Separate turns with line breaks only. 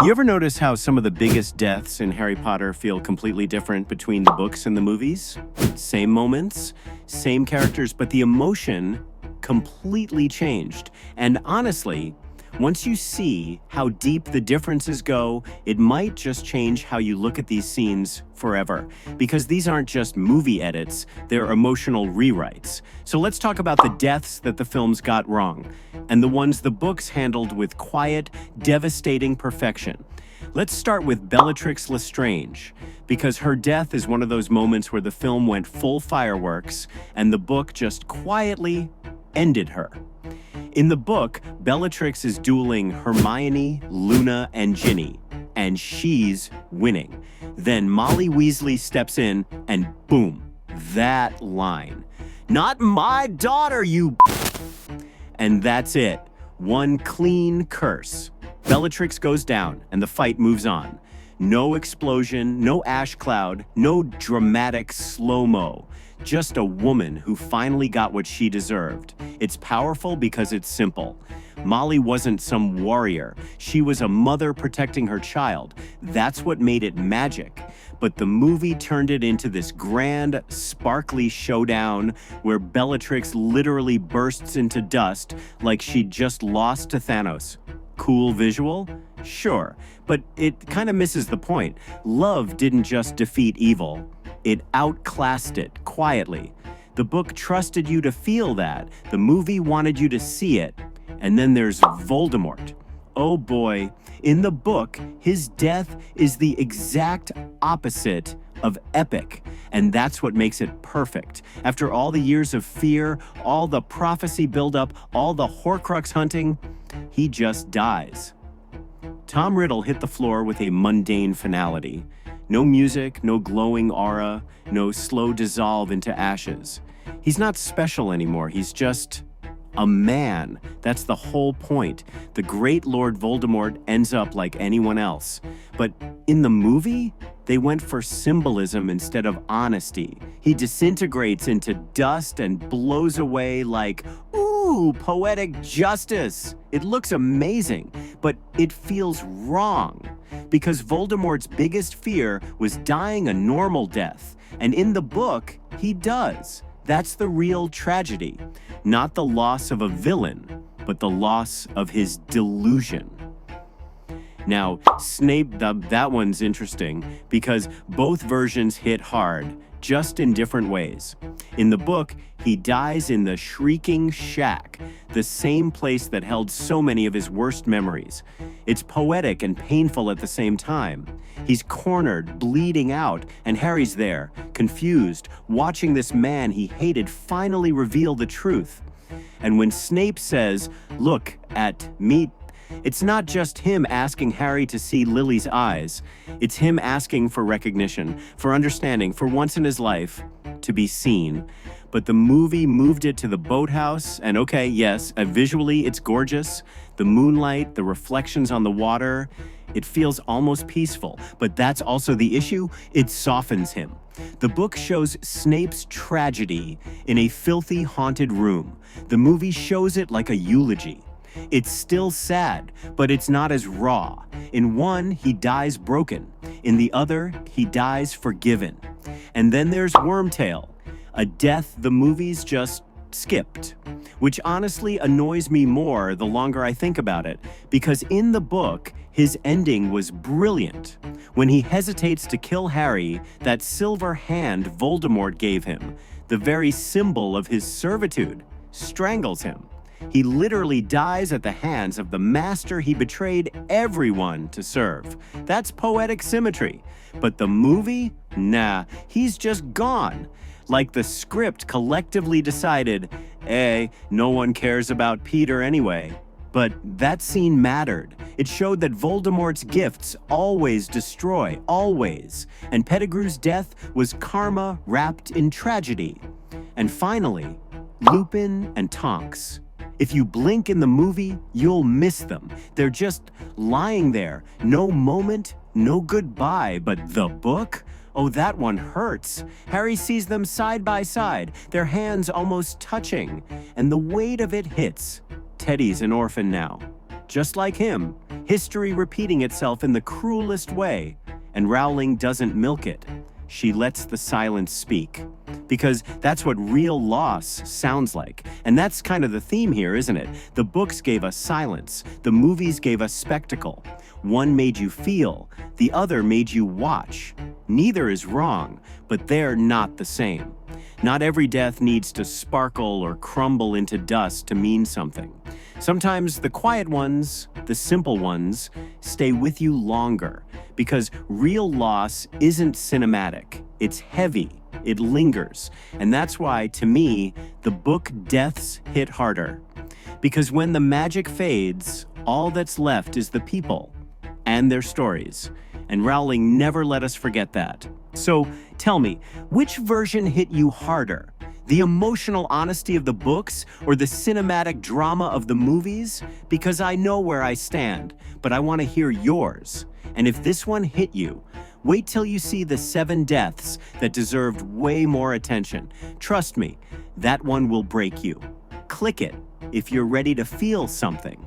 You ever notice how some of the biggest deaths in Harry Potter feel completely different between the books and the movies? Same moments, same characters, but the emotion completely changed. And honestly, once you see how deep the differences go, it might just change how you look at these scenes forever. Because these aren't just movie edits, they're emotional rewrites. So let's talk about the deaths that the films got wrong, and the ones the books handled with quiet, devastating perfection. Let's start with Bellatrix Lestrange, because her death is one of those moments where the film went full fireworks, and the book just quietly ended her. In the book, Bellatrix is dueling Hermione, Luna, and Ginny, and she's winning. Then Molly Weasley steps in, and boom, that line. "Not my daughter, you..." And that's it. One clean curse. Bellatrix goes down, and the fight moves on. No explosion, no ash cloud, no dramatic slow-mo. Just a woman who finally got what she deserved. It's powerful because it's simple. Molly wasn't some warrior. She was a mother protecting her child. That's what made it magic. But the movie turned it into this grand, sparkly showdown where Bellatrix literally bursts into dust like she'd just lost to Thanos. Cool visual? Sure, but it kind of misses the point. Love didn't just defeat evil. It outclassed it quietly. The book trusted you to feel that. The movie wanted you to see it. And then there's Voldemort. Oh boy, in the book, his death is the exact opposite of epic. And that's what makes it perfect. After all the years of fear, all the prophecy buildup, all the Horcrux hunting, he just dies. Tom Riddle hit the floor with a mundane finality. No music, no glowing aura, no slow dissolve into ashes. He's not special anymore, he's just a man. That's the whole point. The great Lord Voldemort ends up like anyone else. But in the movie, they went for symbolism instead of honesty. He disintegrates into dust and blows away like, ooh, poetic justice. It looks amazing, but it feels wrong. Because Voldemort's biggest fear was dying a normal death. And in the book, he does. That's the real tragedy. Not the loss of a villain, but the loss of his delusion. Now, Snape, that one's interesting because both versions hit hard, just in different ways. In the book, he dies in the Shrieking Shack, the same place that held so many of his worst memories. It's poetic and painful at the same time. He's cornered, bleeding out, and Harry's there, confused, watching this man he hated finally reveal the truth. And when Snape says, "Look at me," it's not just him asking Harry to see Lily's eyes. It's him asking for recognition, for understanding, for once in his life, to be seen. But the movie moved it to the boathouse, and okay, yes, visually it's gorgeous. The moonlight, the reflections on the water, it feels almost peaceful. But that's also the issue, it softens him. The book shows Snape's tragedy in a filthy, haunted room. The movie shows it like a eulogy. It's still sad, but it's not as raw. In one, he dies broken. In the other, he dies forgiven. And then there's Wormtail, a death the movies just skipped, which honestly annoys me more the longer I think about it, because in the book, his ending was brilliant. When he hesitates to kill Harry, that silver hand Voldemort gave him, the very symbol of his servitude, strangles him. He literally dies at the hands of the master he betrayed everyone to serve. That's poetic symmetry. But the movie? Nah, he's just gone. Like the script collectively decided, no one cares about Peter anyway. But that scene mattered. It showed that Voldemort's gifts always destroy, always. And Pettigrew's death was karma wrapped in tragedy. And finally, Lupin and Tonks. If you blink in the movie, you'll miss them. They're just lying there. No moment, no goodbye. But the book? Oh, that one hurts. Harry sees them side by side, their hands almost touching. And the weight of it hits. Teddy's an orphan now. Just like him, history repeating itself in the cruelest way, and Rowling doesn't milk it. She lets the silence speak. Because that's what real loss sounds like. And that's kind of the theme here, isn't it? The books gave us silence. The movies gave us spectacle. One made you feel, the other made you watch. Neither is wrong, but they're not the same. Not every death needs to sparkle or crumble into dust to mean something. Sometimes the quiet ones, the simple ones, stay with you longer, because real loss isn't cinematic. It's heavy. It lingers. And that's why, to me, the book deaths hit harder. Because when the magic fades, all that's left is the people and their stories. And Rowling never let us forget that. So tell me, which version hit you harder? The emotional honesty of the books or the cinematic drama of the movies? Because I know where I stand, but I want to hear yours. And if this one hit you, wait till you see the 7 deaths that deserved way more attention. Trust me, that one will break you. Click it if you're ready to feel something.